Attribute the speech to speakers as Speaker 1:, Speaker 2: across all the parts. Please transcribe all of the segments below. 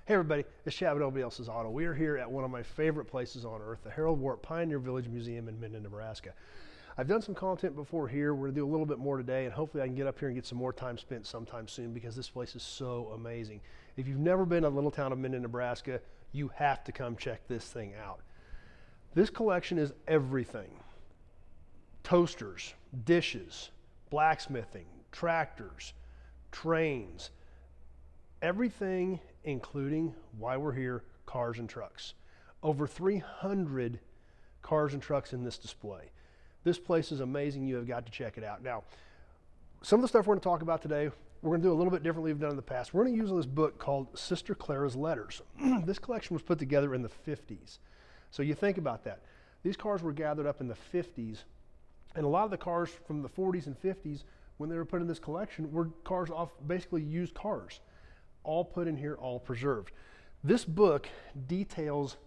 Speaker 1: Hey everybody, it's Chad with Nobody Else's Auto. We are here at one of my favorite places on earth, the Harold Warp Pioneer Village Museum in Minden, Nebraska. I've done some content before here. We're gonna do a little bit more today, and hopefully I can get up here and get some more time spent sometime soon because this place is so amazing. If you've never been to the little town of Minden, Nebraska, you have to come check this thing out. This collection is everything. Toasters, dishes, blacksmithing, tractors, trains, everything including why we're here, cars and trucks. Over 300 cars and trucks in this display. This place is amazing. You have got to check it out. Now, some of the stuff we're going to talk about today, we're going to do a little bit differently than we've done in the past. We're going to use this book called Sister Clara's Letters. This collection was put together in the 50s. So you think about that. These cars were gathered up in the 50s, and a lot of the cars from the 40s and 50s, when they were put in this collection, were cars off basically used cars. All put in here, all preserved. This book details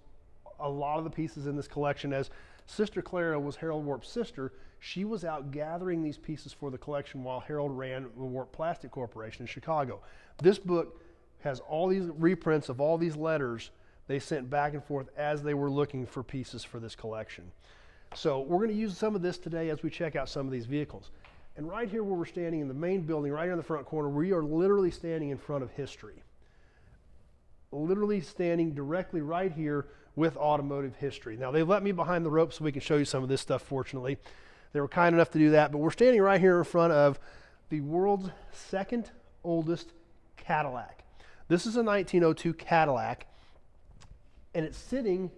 Speaker 1: a lot of the pieces in this collection. As Sister Clara was Harold Warp's sister, she was out gathering these pieces for the collection while Harold ran the Warp Plastic Corporation in Chicago. This book has all these reprints of all these letters they sent back and forth as they were looking for pieces for this collection. So we're going to use some of this today as we check out some of these vehicles. And right here where we're standing in the main building, right here in the front corner, we are literally standing in front of history. Literally standing directly right here with Automotive History. Now, they've let me behind the ropes so we can show you some of this stuff, fortunately. They were kind enough to do that, but we're standing right here in front of the world's second oldest Cadillac. This is a 1902 Cadillac, and it's sitting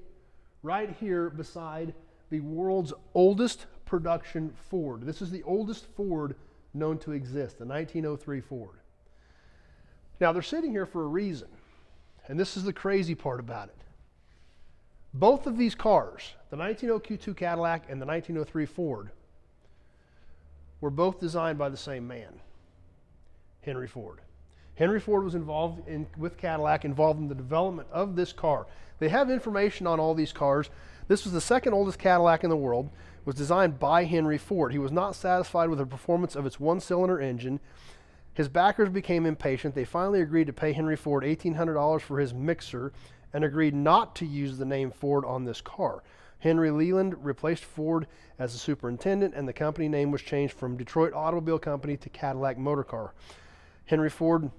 Speaker 1: right here beside the world's oldest production Ford. This is the oldest Ford known to exist, the 1903 Ford. Now they're sitting here for a reason, and this is the crazy part about it. Both of these cars, the 1902 Cadillac and the 1903 Ford, were both designed by the same man, Henry Ford. Henry Ford was involved with Cadillac, involved in the development of this car. They have information on all these cars. This was the second oldest Cadillac in the world. Was designed by Henry Ford. He was not satisfied with the performance of its one-cylinder engine. His backers became impatient. They finally agreed to pay Henry Ford $1,800 for his mixer and agreed not to use the name Ford on this car. Henry Leland replaced Ford as the superintendent, and the company name was changed from Detroit Automobile Company to Cadillac Motor Car. Henry Ford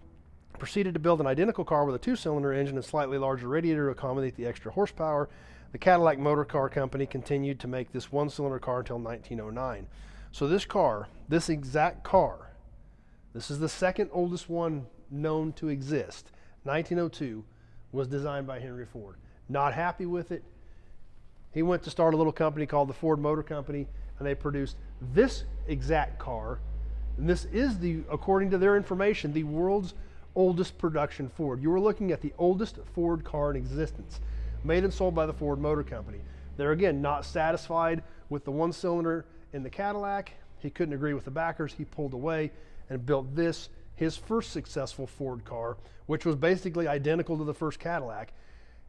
Speaker 1: proceeded to build an identical car with a two-cylinder engine and slightly larger radiator to accommodate the extra horsepower. The Cadillac Motor Car Company continued to make this one-cylinder car until 1909. So this car, this exact car, this is the second oldest one known to exist, 1902, was designed by Henry Ford. Not happy with it, he went to start a little company called the Ford Motor Company, and they produced this exact car. And this is, according to their information, the world's oldest production Ford. You were looking at the oldest Ford car in existence, made and sold by the Ford Motor Company. They're again not satisfied with the one cylinder in the Cadillac. He couldn't agree with the backers. He pulled away and built this, his first successful Ford car, which was basically identical to the first Cadillac.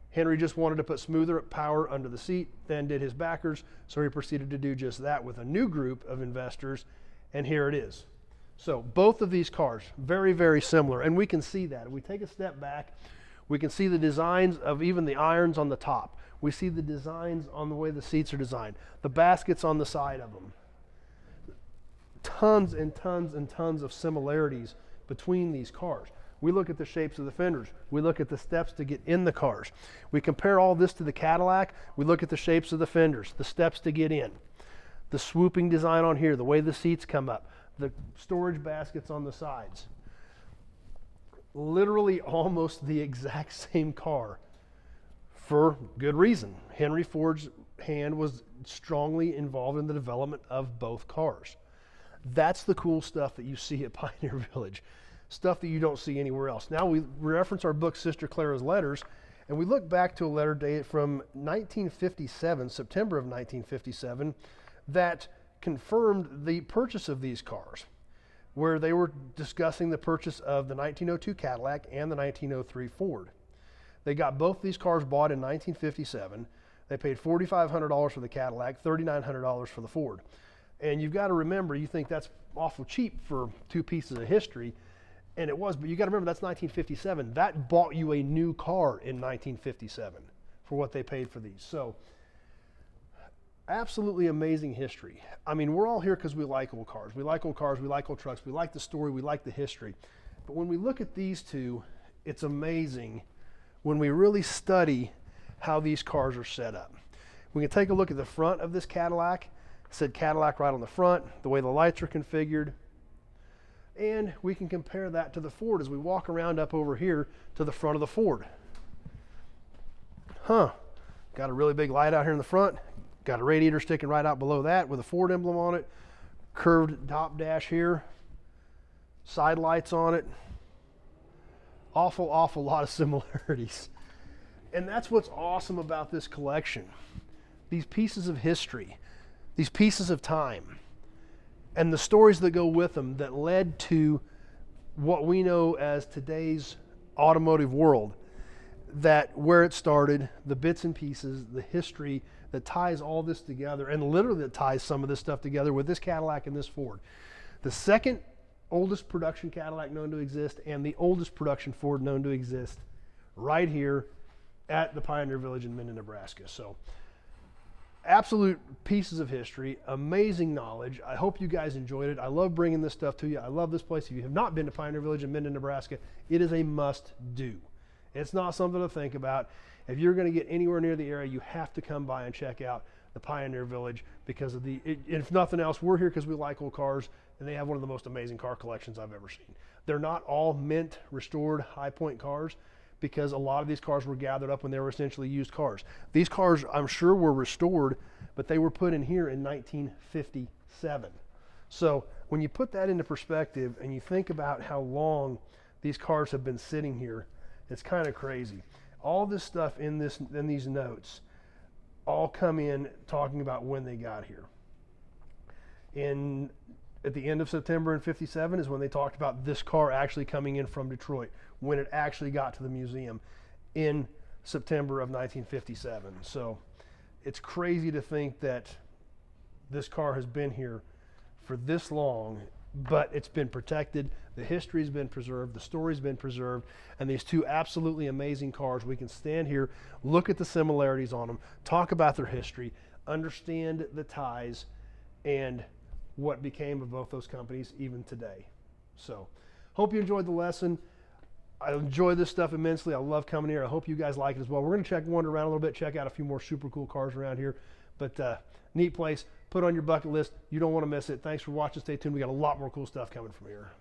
Speaker 1: Henry just wanted to put smoother power under the seat, then did his backers, so he proceeded to do just that with a new group of investors, and here it is. So both of these cars, very, very similar, and we can see that. If we take a step back, we can see the designs of even the irons on the top. We see the designs on the way the seats are designed, the baskets on the side of them. Tons and tons and tons of similarities between these cars. We look at the shapes of the fenders. We look at the steps to get in the cars. We compare all this to the Cadillac. We look at the shapes of the fenders, the steps to get in, the swooping design on here, the way the seats come up, the storage baskets on the sides. Literally almost the exact same car for good reason. Henry Ford's hand was strongly involved in the development of both cars. That's the cool stuff that you see at Pioneer Village, stuff that you don't see anywhere else. Now we reference our book Sister Clara's Letters, and we look back to a letter dated from 1957, September of 1957, that confirmed the purchase of these cars, where they were discussing the purchase of the 1902 Cadillac and the 1903 Ford. They got both these cars bought in 1957. They paid $4,500 for the Cadillac, $3,900 for the Ford. And you've got to remember, you think that's awful cheap for two pieces of history. And it was, but you got to remember that's 1957. That bought you a new car in 1957 for what they paid for these. So absolutely amazing history. I mean, we're all here because we like old cars. We like old cars, we like old trucks, we like the story, we like the history. But when we look at these two, it's amazing when we really study how these cars are set up. We can take a look at the front of this Cadillac. It said Cadillac right on the front, the way the lights are configured. And we can compare that to the Ford as we walk around up over here to the front of the Ford. Got a really big light out here in the front. Got a radiator sticking right out below that with a Ford emblem on it. Curved top dash here. Side lights on it. Awful lot of similarities. And that's what's awesome about this collection. These pieces of history, these pieces of time, and the stories that go with them that led to what we know as today's automotive world, that where it started, the bits and pieces, the history that ties all this together, and literally that ties some of this stuff together with this Cadillac and this Ford. The second oldest production Cadillac known to exist and the oldest production Ford known to exist right here at the Pioneer Village in Minden, Nebraska. So absolute pieces of history, amazing knowledge. I hope you guys enjoyed it. I love bringing this stuff to you. I love this place. If you have not been to Pioneer Village in Minden, Nebraska, it is a must do. It's not something to think about. If you're going to get anywhere near the area, you have to come by and check out the Pioneer Village because of if nothing else, we're here because we like old cars, and they have one of the most amazing car collections I've ever seen. They're not all mint, restored, high point cars, because a lot of these cars were gathered up when they were essentially used cars. These cars, I'm sure, were restored, but they were put in here in 1957. So when you put that into perspective and you think about how long these cars have been sitting here, it's kind of crazy. All this stuff in these notes all come in talking about when they got here. At the end of September in 57 is when they talked about this car actually coming in from Detroit, when it actually got to the museum in September of 1957. So it's crazy to think that this car has been here for this long, but it's been protected. The history's been preserved, the story's been preserved, and these two absolutely amazing cars, we can stand here, look at the similarities on them, talk about their history, understand the ties, and what became of both those companies even today. So hope you enjoyed the lesson. I enjoy this stuff immensely. I love coming here. I hope you guys like it as well. We're going to wander around a little bit, check out a few more super cool cars around here. But neat place. Put on your bucket list. You don't want to miss it. Thanks for watching. Stay tuned. We got a lot more cool stuff coming from here.